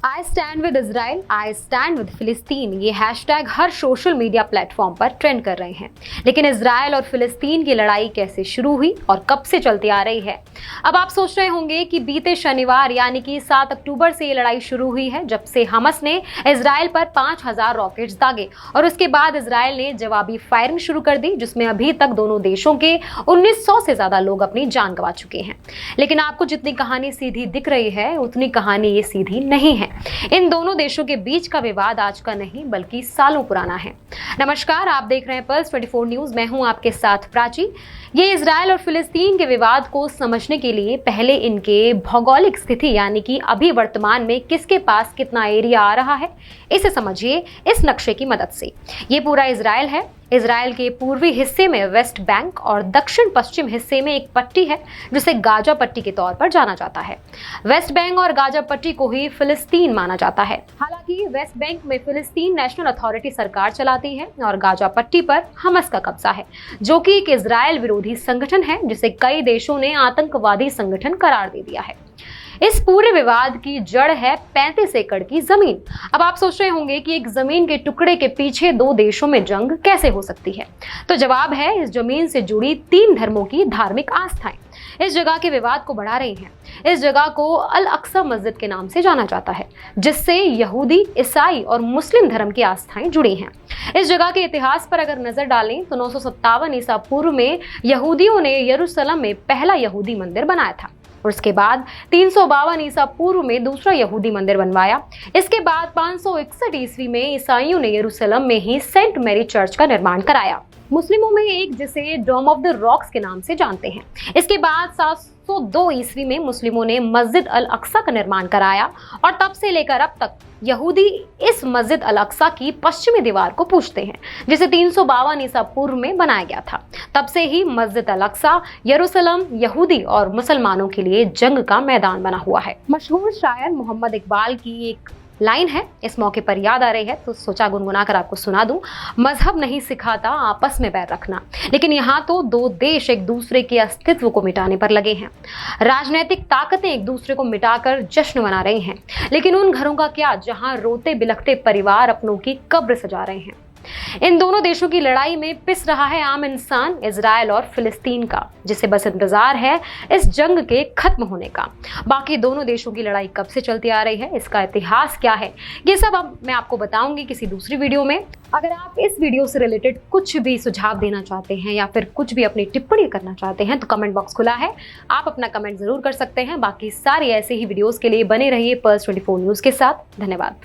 I stand with Israel, I stand with फिलिस्तीन, ये hashtag हर social media platform पर trend कर रहे हैं। लेकिन इजराइल और फिलिस्तीन की लड़ाई कैसे शुरू हुई और कब से चलती आ रही है? अब आप सोच रहे होंगे कि बीते शनिवार यानी कि 7 अक्टूबर से ये लड़ाई शुरू हुई है, जब से हमस ने इजराइल पर 5000 रॉकेट्स दागे और उसके बाद इजराइल ने जवाबी फायरिंग शुरू कर दी, जिसमें अभी तक दोनों देशों के 1900 से ज्यादा लोग अपनी जान गंवा चुके हैं। लेकिन आपको जितनी कहानी सीधी दिख रही है, उतनी कहानी ये सीधी नहीं है। इन दोनों देशों के बीच का विवाद आज का नहीं बल्कि सालों पुराना है। नमस्कार, आप देख रहे हैं पल्स 24 न्यूज। मैं हूं आपके साथ प्राची। ये इजराइल और फिलिस्तीन के विवाद को समझने के लिए पहले इनके भौगोलिक स्थिति यानी कि अभी वर्तमान में किसके पास कितना एरिया आ रहा है, इसे समझिए इस नक्शे की मदद से। ये पूरा इजराइल है। इजराइल के पूर्वी हिस्से में वेस्ट बैंक और दक्षिण पश्चिम हिस्से में एक पट्टी है जिसे गाजा पट्टी के तौर पर जाना जाता है। वेस्ट बैंक और गाजा पट्टी को ही फिलिस्तीन माना जाता है। हालांकि वेस्ट बैंक में फिलिस्तीन नेशनल अथॉरिटी सरकार चलाती है और गाजा पट्टी पर हमस का कब्जा है, जो कि एक इजराइल विरोधी संगठन है जिसे कई देशों ने आतंकवादी संगठन करार दे दिया है। इस पूरे विवाद की जड़ है 35 एकड़ की जमीन। अब आप सोच रहे होंगे कि एक जमीन के टुकड़े के पीछे दो देशों में जंग कैसे हो सकती है? तो जवाब है, इस जमीन से जुड़ी 3 धर्मों की धार्मिक आस्थाएं इस जगह के विवाद को बढ़ा रही हैं। इस जगह को अल अक्सा मस्जिद के नाम से जाना जाता है, जिससे यहूदी, ईसाई और मुस्लिम धर्म की आस्थाएं जुड़ी हैं। इस जगह के इतिहास पर अगर नजर डालें तो 957 ईसा पूर्व में यहूदियों ने यरूशलेम में पहला यहूदी मंदिर बनाया था और उसके बाद 352 ईसा पूर्व में दूसरा यहूदी मंदिर बनवाया। इसके बाद 561 ईस्वी में ईसाइयों ने यरूशलेम में ही सेंट मैरी चर्च का निर्माण कराया, मुस्लिमों में एक जिसे डोम ऑफ द रॉक्स के नाम से जानते हैं। इसके बाद 702 ईस्वी में मुस्लिमों ने मस्जिद अल अक्सा का निर्माण कराया और तब से लेकर अब तक यहूदी इस मस्जिद अल अक्सा की पश्चिमी दीवार को पूजते हैं, जिसे 352 ईसा पूर्व में बनाया गया था। तब से ही मस्जिद अल अक्सा यरूशलेम यहूदी और मुसलमानों के लिए जंग का मैदान बना हुआ है। मशहूर शायर मोहम्मद इकबाल की एक लाइन है, इस मौके पर याद आ रही है तो सोचा गुनगुना कर आपको सुना दूं। मजहब नहीं सिखाता आपस में बैर रखना, लेकिन यहाँ तो दो देश एक दूसरे के अस्तित्व को मिटाने पर लगे हैं। राजनीतिक ताकतें एक दूसरे को मिटाकर जश्न मना रही हैं, लेकिन उन घरों का क्या जहां रोते बिलखते परिवार अपनों की कब्र सजा रहे हैं। इन दोनों देशों की लड़ाई में पिस रहा है आम इंसान, इजराइल और फिलिस्तीन का, जिसे बस इंतजार है इस जंग के खत्म होने का। बाकी दोनों देशों की लड़ाई कब से चलती आ रही है, इसका इतिहास क्या है, ये सब अब मैं आपको बताऊंगी किसी दूसरी वीडियो में। अगर आप इस वीडियो से रिलेटेड कुछ भी सुझाव देना चाहते हैं या फिर कुछ भी अपनी टिप्पणी करना चाहते हैं तो कमेंट बॉक्स खुला है, आप अपना कमेंट जरूर कर सकते हैं। बाकी सारी ऐसे ही वीडियोस के लिए बने रहिए पल्स 24 न्यूज के साथ। धन्यवाद।